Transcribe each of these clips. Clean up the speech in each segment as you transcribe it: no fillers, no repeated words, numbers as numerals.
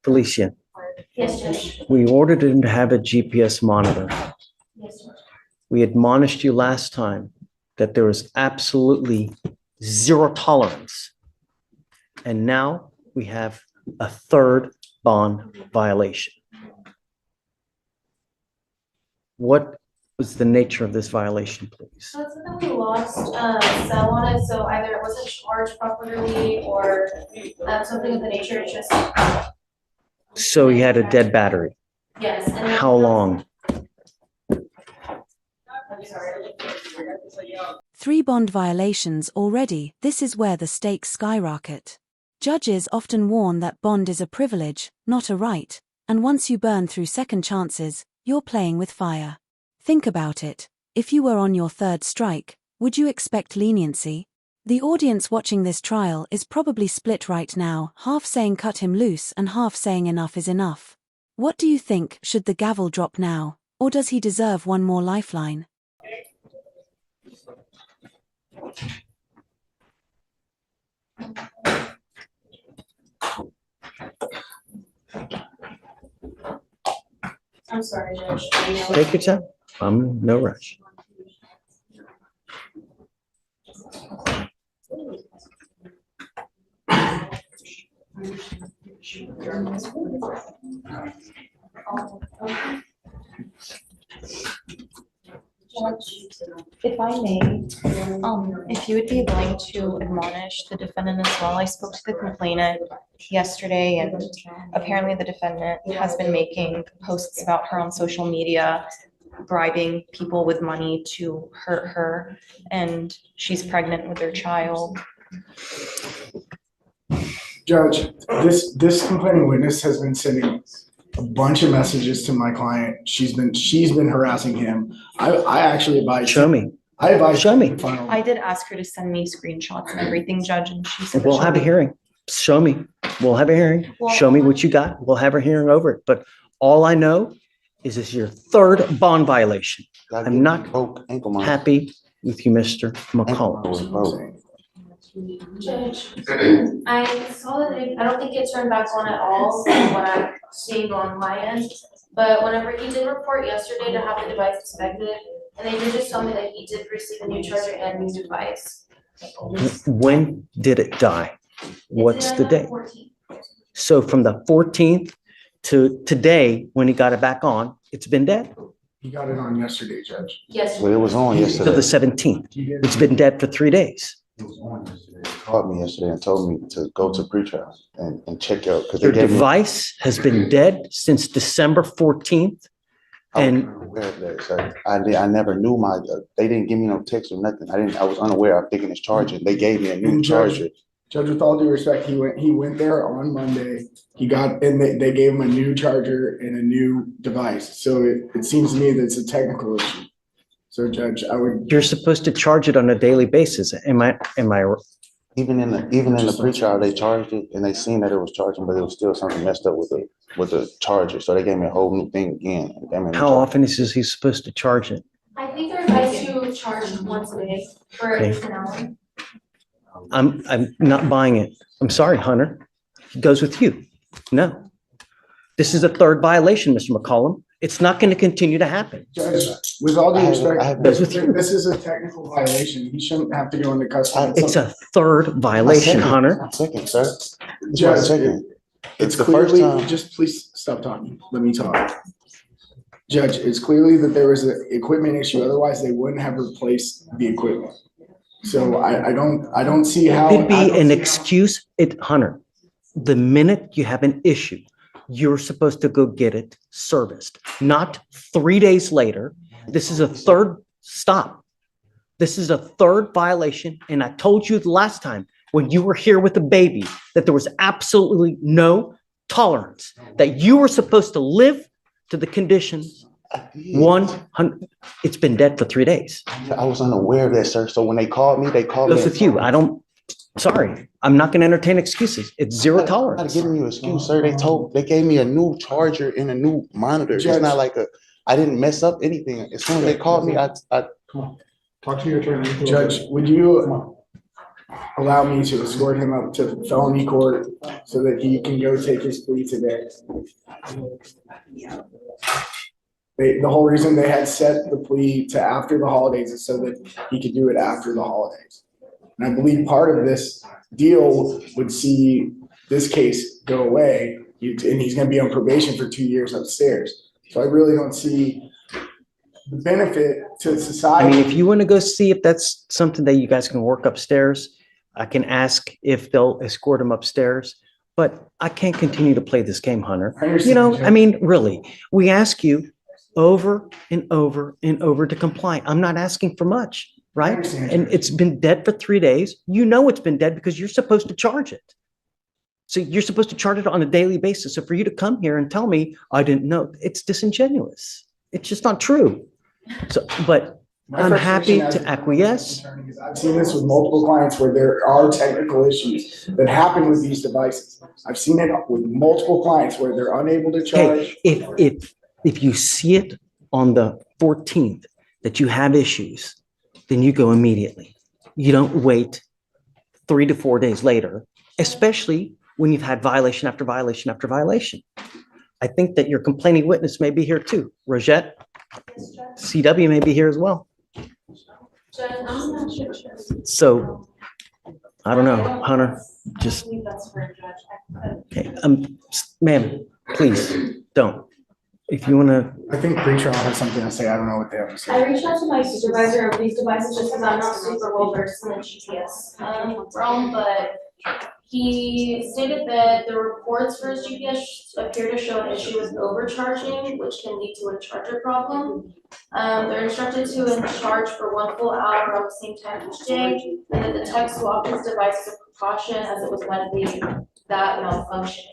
Felicia, Yes, Judge. we ordered him to have a GPS monitor. Yes, Judge. We admonished you last time that there was absolutely zero tolerance. And now we have a third bond violation. What was the nature of this violation, please? So it's that we lost cell on it, so either it wasn't charged properly or something of the nature. It's just. So he had a dead battery. Yes. And How long? I'm sorry. 3 bond violations already. This is where the stakes skyrocket. Judges often warn that bond is a privilege, not a right, and once you burn through second chances, you're playing with fire. Think about it. If you were on your 3rd strike, would you expect leniency? The audience watching this trial is probably split right now, half saying cut him loose and half saying enough is enough. What do you think? Should the gavel drop now, or does he deserve one more lifeline? I'm sorry, Judge. Take your time. I'm no rush. If I may, if you would be willing to admonish the defendant as well. I spoke to the complainant yesterday, and apparently the defendant has been making posts about her on social media, bribing people with money to hurt her, and she's pregnant with their child. Judge, this complaining witness has been sending a bunch of messages to my client. She's been harassing him. I actually advise. Show me. I advise. Show me. I did ask her to send me screenshots and everything, Judge, and she said We'll have a hearing. Show me. We'll have a hearing. Show me what you got. We'll have a hearing over it. But all I know is this is your 3rd bond violation. I'm not happy with you, Mr. McCollum. Judge, I saw that I don't think it turned back on at all from what I'm seeing on my end. But whenever he did report yesterday to have the device inspected, and they did just tell me that he did receive a new charger and new device. When did it die? What's the date? 14th. So from the 14th to today, when he got it back on, it's been dead? He got it on yesterday, Judge. Yes. Well, it was on To yesterday. the 17th. It's been dead for 3 days. It was on yesterday. They called me yesterday and told me to go to pretrial and check out because Your they gave me. device has been dead since December 14th. I was and- unaware of that, sir. I never knew they didn't give me no text or nothing. I was unaware of picking his charger. They gave me a new charger. Judge, with all due respect, he went there on Monday. They gave him a new charger and a new device. So it seems to me that it's a technical issue. So Judge, You're supposed to charge it on a daily basis. Am I? Even in the pretrial, they charged it and they seen that it was charging, but it was still something messed up with the charger. So they gave me a whole new thing again. How often is he supposed to charge it? I think they're advised to charge once a day for at least an hour. I'm not buying it. I'm sorry, Hunter. He goes with you. No. This is a 3rd violation, Mr. McCollum. It's not going to continue to happen. Judge, with all due respect, That's with you. this is a technical violation. He shouldn't have to go into custody. It's a 3rd violation, Hunter. Second, sir. Judge, Second. it's the first clearly, time. just please stop talking. Let me talk. Judge, it's clearly that there was an equipment issue. Otherwise, they wouldn't have replaced the equipment. So I don't see how. It'd be an excuse. Hunter, the minute you have an issue, you're supposed to go get it serviced, not 3 days later. This is a 3rd stop. This is a 3rd violation. And I told you the last time when you were here with the baby that there was absolutely no tolerance, that you were supposed to live to the conditions. 100. It's been dead for 3 days. I was unaware of that, sir. So when they called me, Goes with you. Sorry, I'm not going to entertain excuses. It's zero I'm not tolerance. giving you an excuse, sir. They gave me a new charger and a new monitor. Judge. It's not like I didn't mess up anything. As soon as they called me, I Come on, talk to your attorney. Judge, would you allow me to escort him up to felony court so that he can go take his plea today. The whole reason they had set the plea to after the holidays is so that he could do it after the holidays. And I believe part of this deal would see this case go away, and he's gonna be on probation for 2 years upstairs. So I really don't see the benefit to I society. mean, if you want to go see if that's something that you guys can work upstairs, I can ask if they'll escort him upstairs. But I can't continue to play this game, Hunter. I understand, You know, Judge. I mean, really, we ask you over and over and over to comply. I'm not asking for much, I right? understand, And Judge. it's been dead for 3 days. You know it's been dead because you're supposed to charge it. So you're supposed to charge it on a daily basis. So for you to come here and tell me, I didn't know, it's disingenuous. It's just not true. So, but My I'm happy frustration as to a acquiesce. attorney is I've seen this with multiple clients where there are technical issues that happen with these devices. I've seen it with multiple clients where they're unable to charge. Hey, if you see it on the 14th that you have issues, then you go immediately. You don't wait 3 to 4 days later, especially when you've had violation after violation after violation. I think that your complaining witness may be here too. Rosette, CW may be here as well. Judge, I'm not sure. So I don't know, Hunter, just, I believe that's for a judge. okay, ma'am, please don't. If you want to, I think pretrial has something to say. I don't know what they have to I say. reached out to my supervisor of these devices just because I'm not super well versed in the GPS realm, but he stated that the reports for his GPS appear to show an issue with overcharging, which can lead to a charger problem. They're instructed to charge for 1 full hour on the same time each day, and that the tech swapped his device as a precaution as it was likely that malfunctioning.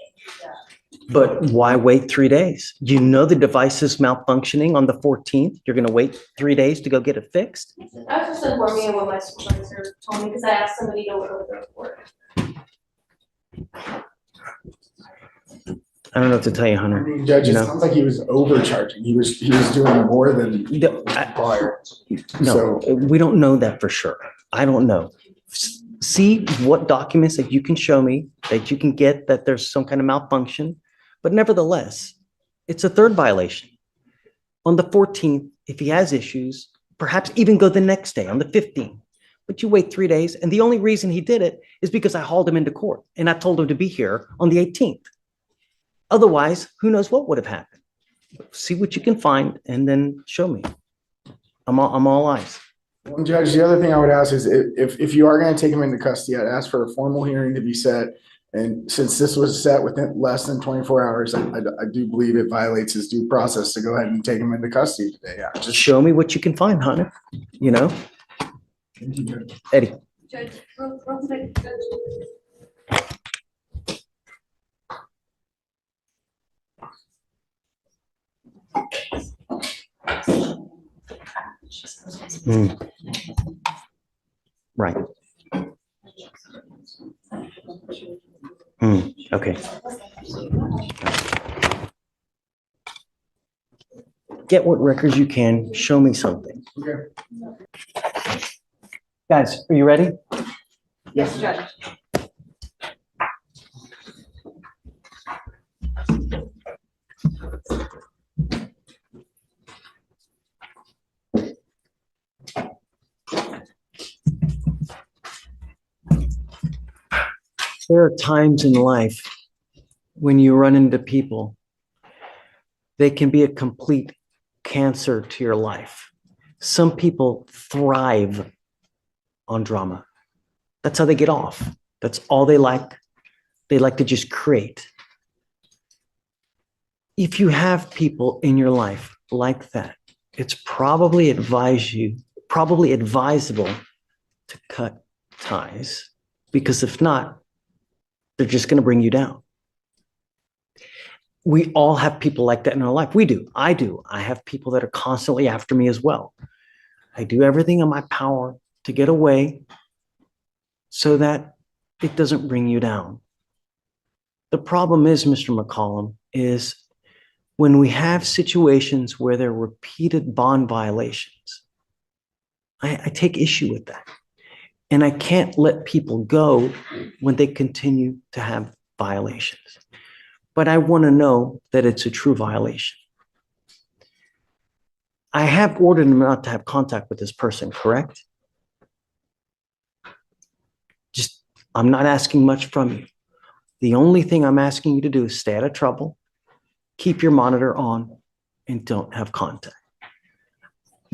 but why wait 3 days? You know the device is malfunctioning on the 14th. You're going to wait 3 days to go get it fixed? I was just informing of what my supervisor told me because I asked somebody to look over the report. I don't know what to tell you, I Hunter. mean, Judge, it You know. sounds like he was overcharging. He was doing more than I- prior. No, we don't know that for sure. I don't know. See what documents that you can show me, that you can get that there's some kind of malfunction. But nevertheless, it's a third violation. On the 14th, if he has issues, perhaps even go the next day on the 15th. But you wait 3 days. And the only reason he did it is because I hauled him into court and I told him to be here on the 18th. Otherwise, who knows what would have happened? See what you can find and then show me. I'm all eyes. Well, Judge, the other thing I would ask is if you are going to take him into custody, I'd ask for a formal hearing to be set. And since this was set within less than 24 hours, I do believe it violates his due process to go ahead and take him into custody today. Yeah, Just show me what you can find, Hunter. You know, Eddie. Judge, real quick. Mm. Right. Okay. Get what records you can. Show me something. Okay. Guys, are you ready? Yes, Judge. There are times in life when you run into people, they can be a complete cancer to your life. Some people thrive on drama. That's how they get off. That's all they like. They like to just create. If you have people in your life like that, it's probably advisable to cut ties, because if not, they're just going to bring you down. We all have people like that in our life. We do. I do. I have people that are constantly after me as well. I do everything in my power to get away so that it doesn't bring you down. The problem is, Mr. McCollum, is when we have situations where there are repeated bond violations, I take issue with that. And I can't let people go when they continue to have violations. But I want to know that it's a true violation. I have ordered him not to have contact with this person, correct? Just, I'm not asking much from you. The only thing I'm asking you to do is stay out of trouble, keep your monitor on, and don't have contact.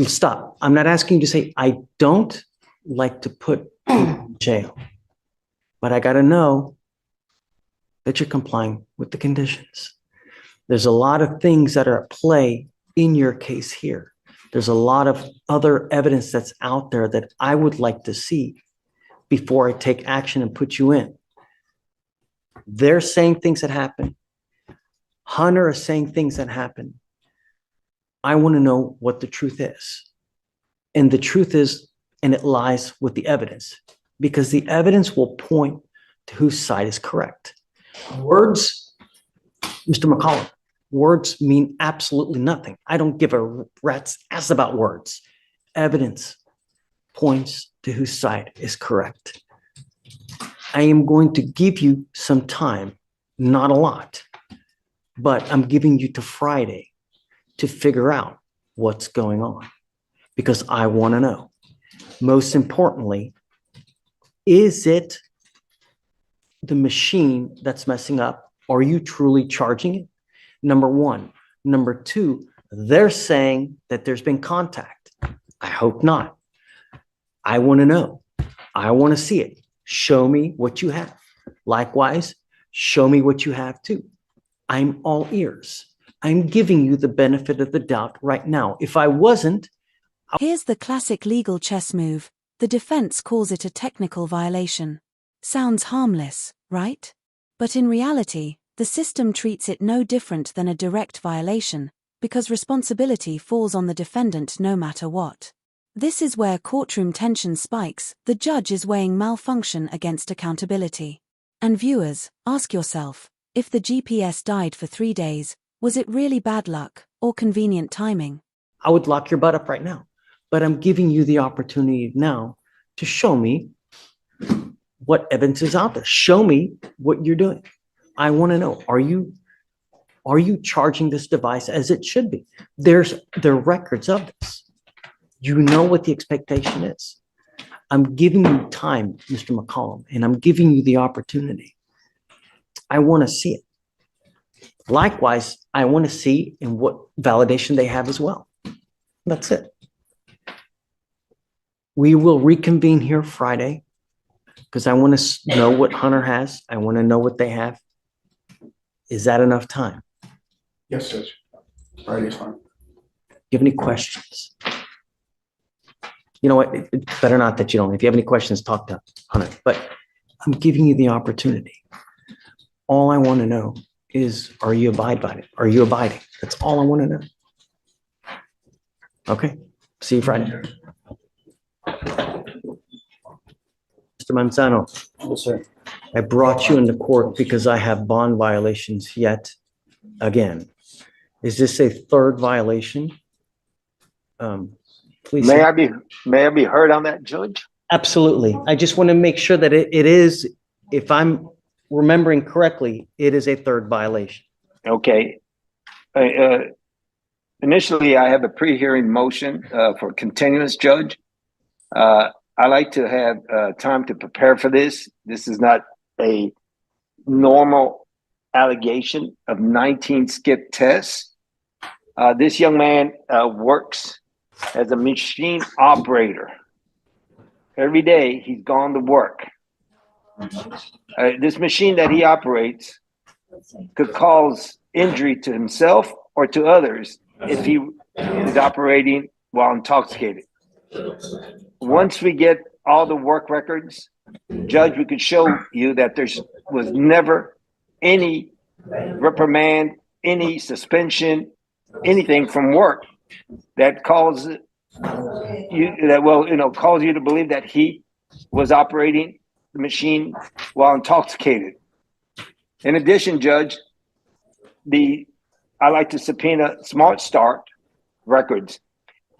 Stop. I'm not asking you to say, I don't like to put people in jail, but I got to know that you're complying with the conditions. There's a lot of things that are at play in your case here. There's a lot of other evidence that's out there that I would like to see before I take action and put you in. They're saying things that happen. Hunter is saying things that happen. I want to know what the truth is. And the truth is, and it lies with the evidence, because the evidence will point to whose side is correct. Words, Mr. McCollum, words mean absolutely nothing. I don't give a rat's ass about words. Evidence points to whose side is correct. I am going to give you some time, not a lot, but I'm giving you to Friday to figure out what's going on, because I want to know. Most importantly, is it the machine that's messing up? Are you truly charging it? Number one. Number two, they're saying that there's been contact. I hope not. I want to know. I want to see it. Show me what you have. Likewise, show me what you have too. I'm all ears. I'm giving you the benefit of the doubt right now. If I wasn't, Here's the classic legal chess move. The defense calls it a technical violation. Sounds harmless, right? But in reality, the system treats it no different than a direct violation, because responsibility falls on the defendant no matter what. This is where courtroom tension spikes. The judge is weighing malfunction against accountability. And viewers, ask yourself, if the GPS died for 3 days, was it really bad luck or convenient timing? I would lock your butt up right now. But I'm giving you the opportunity now to show me what evidence is out there. Show me what you're doing. I want to know, are you charging this device as it should be? There are records of this. You know what the expectation is. I'm giving you time, Mr. McCollum, and I'm giving you the opportunity. I want to see it. Likewise, I want to see in what validation they have as well. That's it. We will reconvene here Friday because I want to know what Hunter has. I want to know what they have. Is that enough time? Yes, Judge. Friday's fine. Do you have any questions? You know what? It's better not that you don't. If you have any questions, talk to Hunter. But I'm giving you the opportunity. All I want to know is, are you abiding by it? Are you abiding? That's all I want to know. Okay. See you Friday. Mr. Manzano. Yes, sir. I brought you into court because I have bond violations yet again. Is this a third violation? Please. May I be heard on that, Judge? Absolutely. I just want to make sure that it is, if I'm remembering correctly, it is a third violation. Okay. Initially, I have a pre-hearing motion for continuance, Judge. I like to have time to prepare for this. This is not a normal allegation of 19 skip tests. This young man works as a machine operator. Every day he's gone to work. This machine that he operates could cause injury to himself or to others if he is operating while intoxicated. Once we get all the work records, Judge, we could show you that there was never any reprimand, any suspension, anything from work that causes cause you to believe that he was operating the machine while intoxicated. In addition, Judge, I like to subpoena Smart Start records.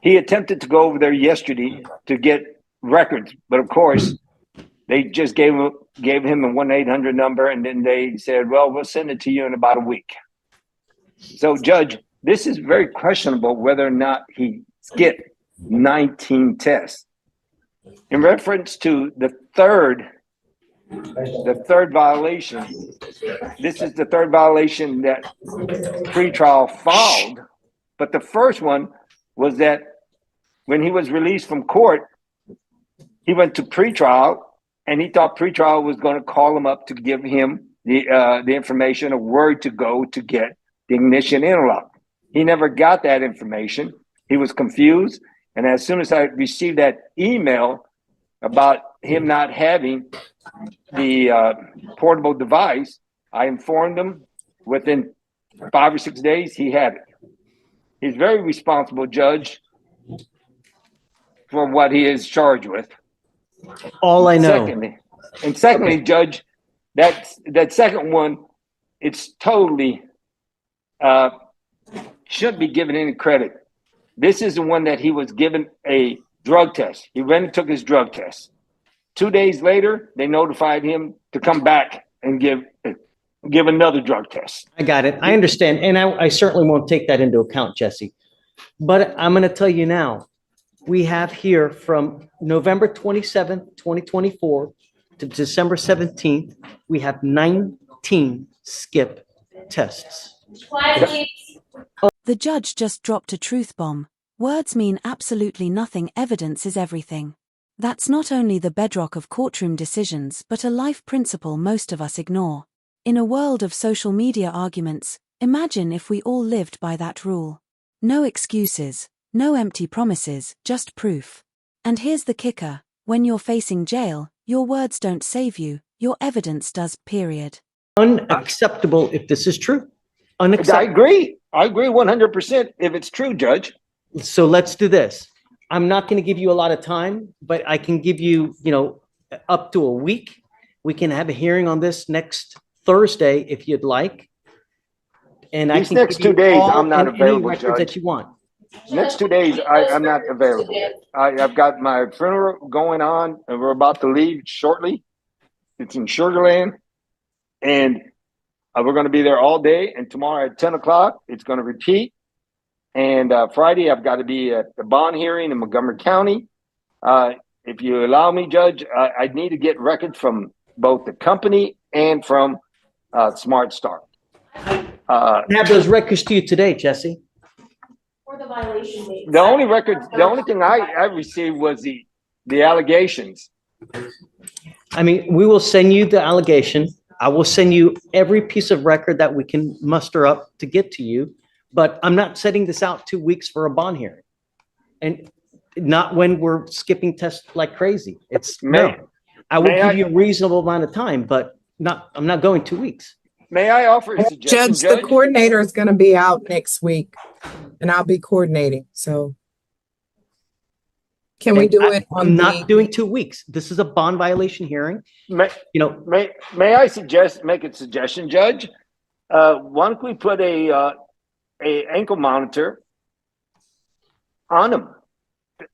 He attempted to go over there yesterday to get records, but of course, They just gave him a 1-800 number, and then they said, well, we'll send it to you in about a week. So, Judge, this is very questionable whether or not he skipped 19 tests. In reference to the third violation, this is the third violation that pretrial filed, but the first one was that when he was released from court, he went to pretrial, and he thought pretrial was going to call him up to give him the information of where to go to get the ignition interlock. He never got that information. He was confused, and as soon as I received that email about him not having the portable device, I informed him within 5 or 6 days he had it. He's very responsible, Judge, for what he is charged with. All I know. Secondly, Judge, that second one, it's totally shouldn't be given any credit. This is the one that he was given a drug test. He went and took his drug test. 2 days later, they notified him to come back and give another drug test. I got it. I understand. And I certainly won't take that into account, Jesse. But I'm going to tell you now, we have here from November 27th, 2024 to December 17th, we have 19 skip tests. Quiet, please. The judge just dropped a truth bomb. Words mean absolutely nothing. Evidence is everything. That's not only the bedrock of courtroom decisions but a life principle most of us ignore. In a world of social media arguments, imagine if we all lived by that rule. No excuses, no empty promises, just proof. And here's the kicker, when you're facing jail, your words don't save you, your evidence does, period. Unacceptable if this is true. I Unacceptable. agree 100% if it's true, Judge. So let's do this. I'm not going to give you a lot of time, but I can give you, up to a week. We can have a hearing on this next Thursday if you'd like. And I These can next give you 2 days, all I'm not and any available, records Judge. that you want. Next 2 days, I'm not available. I've got my funeral going on, and we're about to leave shortly. It's in Sugar Land, and we're going to be there all day. And tomorrow at 10 o'clock, it's going to repeat. And Friday, I've got to be at the bond hearing in Montgomery County. If you allow me, Judge, I need to get records from both the company and from Smart Start. I have those records to you today, Jesse. For the violation date. The only thing I received was the allegations. I mean, we will send you the allegation. I will send you every piece of record that we can muster up to get to you. But I'm not setting this out 2 weeks for a bond hearing. And not when we're skipping tests like crazy. I will give you a reasonable amount of time, but I'm not going 2 weeks. May I offer a suggestion, Judge, the coordinator is going to be out next week and I'll be coordinating. So can we do it on I'm not doing 2 weeks. This is a bond violation hearing. May I make a suggestion, Judge? Why don't we put a ankle monitor on him?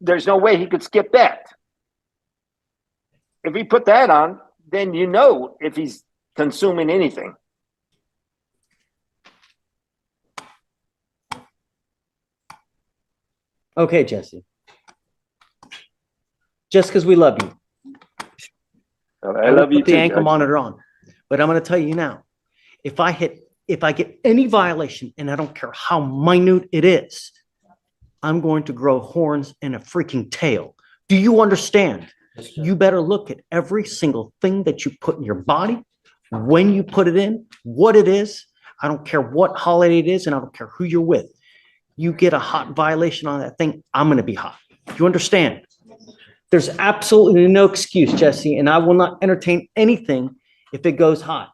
There's no way he could skip that. If we put that on, then you know if he's consuming anything. Okay, Jesse. Just because we love you. I love you put the too, ankle Judge. monitor on. But I'm going to tell you now, if I get any violation, and I don't care how minute it is, I'm going to grow horns and a freaking tail. Do you understand? You better look at every single thing that you put in your body, when you put it in, what it is. I don't care what holiday it is, and I don't care who you're with. You get a hot violation on that thing, I'm going to be hot. You understand? There's absolutely no excuse, Jesse, and I will not entertain anything if it goes hot.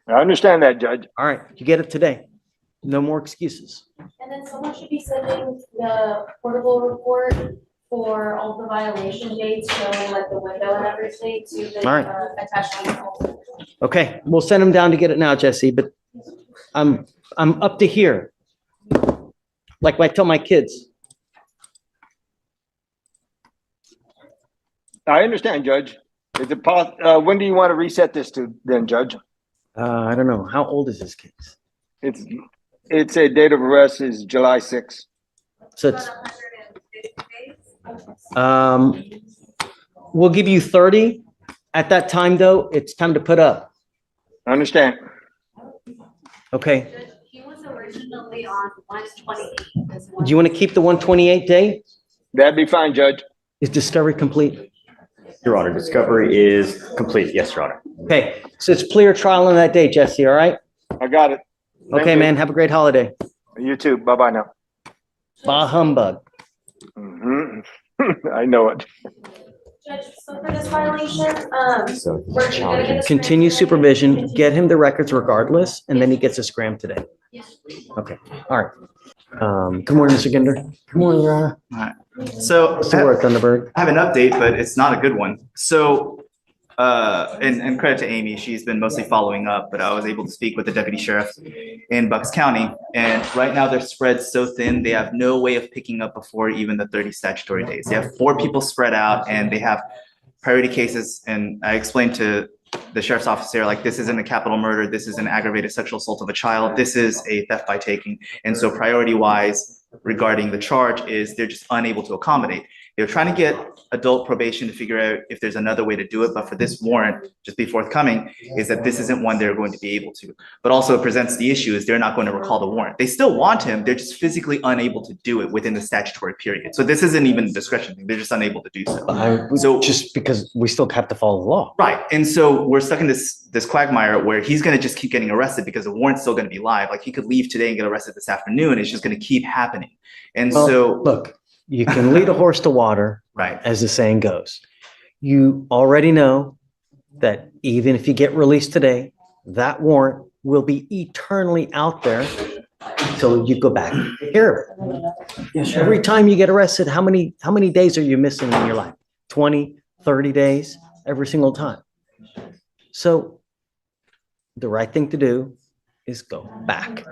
I understand that, Judge. All right, you get it today. No more excuses. And then someone should be sending the portable report for all the violation dates, showing like the window and everything to the All right. attachment. Okay, we'll send them down to get it now, Jesse, but I'm up to here. Like I tell my kids. I understand, Judge. Is it when do you want to reset this to then, Judge? I don't know. How old is this case? It's a date of arrest is July 6th. So it's, we'll give you 30. At that time, though, it's time to put up. I understand. Okay. He was originally on 128. Do you want to keep the 128 day? That'd be fine, Judge. Is discovery complete? Your Honor, discovery is complete. Yes, Your Honor. Okay. So it's plea or trial on that day, Jesse. All right. I got it. Thank Okay, you. man. Have a great holiday. You too. Bye-bye now. Bah humbug. Mhm. I know it. Judge, so for this violation, So we're gonna get this. Continue supervision, get him the records regardless, and then he gets a scram today. Okay, all right. Good morning, Mr. Ginder. Good morning, Your Honor. So What's the word, Thunderbird? I have an update, but it's not a good one. So, and credit to Amy, she's been mostly following up, but I was able to speak with the deputy sheriff in Bucks County. And right now they're spread so thin, they have no way of picking up before even the 30 statutory days. They have 4 people spread out and they have priority cases. And I explained to the sheriff's officer, like, this isn't a capital murder. This is an aggravated sexual assault of a child. This is a theft by taking. And so priority wise regarding the charge is they're just unable to accommodate. They're trying to get adult probation to figure out if there's another way to do it. But for this warrant, just be forthcoming, is that this isn't one they're going to be able to. But also it presents the issue is they're not going to recall the warrant. They still want him. They're just physically unable to do it within the statutory period. So this isn't even a discretion thing. They're just unable to do so. So just because we still have to follow the law. Right. And so we're stuck in this quagmire where he's going to just keep getting arrested because the warrant's still going to be live. Like he could leave today and get arrested this afternoon. It's just going to keep happening. And Well, so look, you can lead a horse to water, right. as the saying goes. You already know that even if you get released today, that warrant will be eternally out there until you go back and take care of it. Every time you get arrested, how many days are you missing in your life? 20, 30 days every single time. So the right thing to do is go back.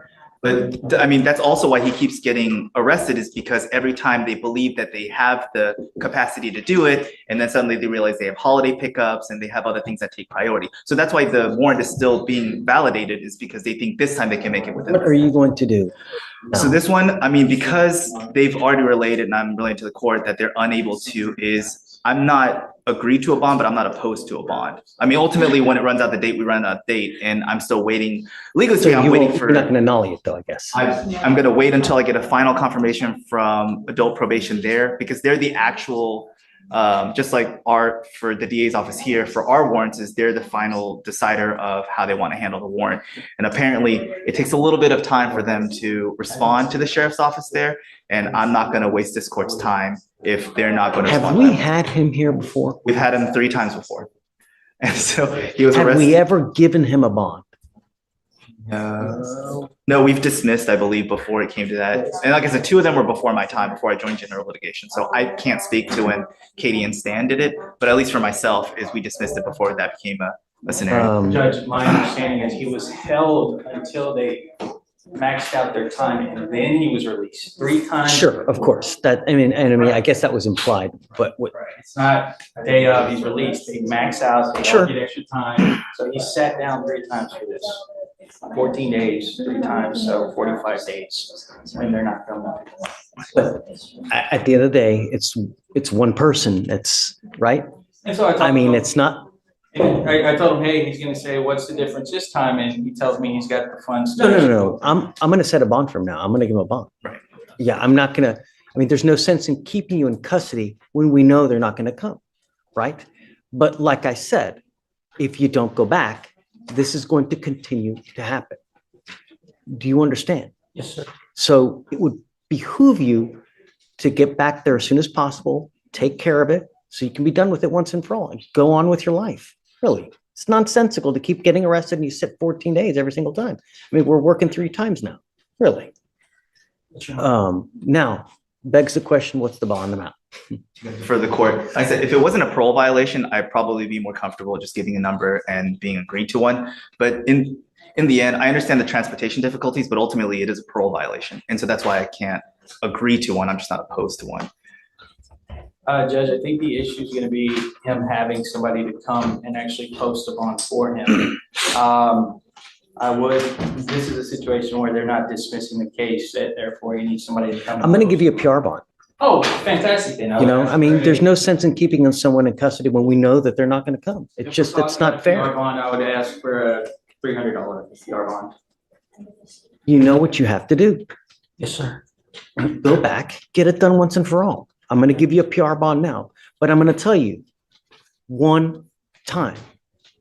But I mean, that's also why he keeps getting arrested, is because every time they believe that they have the capacity to do it, and then suddenly they realize they have holiday pickups and they have other things that take priority. So that's why the warrant is still being validated, is because they think this time they can make it within. What are you going to do? So this one, I mean, because they've already related and I'm relaying to the court that they're unable to, is I'm not agreed to a bond, but I'm not opposed to a bond. I mean, ultimately, when it runs out the date, we run out the date, and I'm still waiting. Legally, So I'm waiting for. you're not going to null it though, I guess. I'm going to wait until I get a final confirmation from adult probation there, because they're the actual, just like for the DA's office here, for our warrants, is they're the final decider of how they want to handle the warrant. And apparently it takes a little bit of time for them to respond to the sheriff's office there. And I'm not going to waste this court's time if they're not going to respond. Have we had him here before? We've had him 3 times before. And so he was Have arrested. we ever given him a bond? No, we've dismissed, I believe, before it came to that. And like I said, 2 of them were before my time, before I joined general litigation. So I can't speak to when Katie and Stan did it, but at least for myself, is we dismissed it before that became a scenario. Judge, my understanding is he was held until they maxed out their time and then he was released 3 times. Sure, of course. I guess that was implied, but what, Right. It's not a day of, he's released. They max out, they Sure. don't get extra time. So he sat down 3 times for this. 14 days, 3 times, so 45 days. And they're not coming up. at the end of the day, it's one person. That's right. And so I mean, it's not. I told him, hey, he's gonna say, what's the difference this time? And he tells me he's got the funds. No. I'm going to set a bond for him now. I'm going to give him a bond. Right. Yeah, I'm not going to. I mean, there's no sense in keeping you in custody when we know they're not going to come, right? But like I said, if you don't go back, this is going to continue to happen. Do you understand? Yes, sir. So it would behoove you to get back there as soon as possible, take care of it, so you can be done with it once and for all, and go on with your life. Really, it's nonsensical to keep getting arrested and you sit 14 days every single time. I mean, we're working 3 times now, really. Now, begs the question, what's the bond amount? For the court, like I said, if it wasn't a parole violation, I'd probably be more comfortable just giving a number and being agreed to one. But in the end, I understand the transportation difficulties, but ultimately it is a parole violation. And so that's why I can't agree to one. I'm just not opposed to one. Judge, I think the issue is gonna be him having somebody to come and actually post a bond for him. This is a situation where they're not dismissing the case, therefore you need somebody to come. I'm going to give you a PR bond. Oh, fantastic then. You know, I mean, there's no sense in keeping someone in custody when we know that they're not going to come. It's just, it's not fair. PR bond, I would ask for a $300 PR bond. You know what you have to do. Yes, sir. Go back, get it done once and for all. I'm going to give you a PR bond now, but I'm going to tell you one time,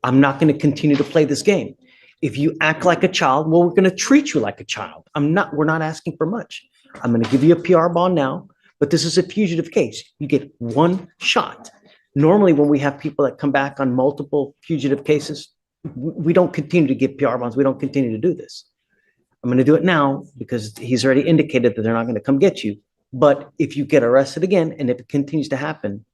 I'm not going to continue to play this game. If you act like a child, well, we're going to treat you like a child. We're not asking for much. I'm going to give you a PR bond now, but this is a fugitive case. You get one shot. Normally, when we have people that come back on multiple fugitive cases, we don't continue to give PR bonds. We don't continue to do this. I'm going to do it now because he's already indicated that they're not going to come get you. But if you get arrested again, and if it continues to happen,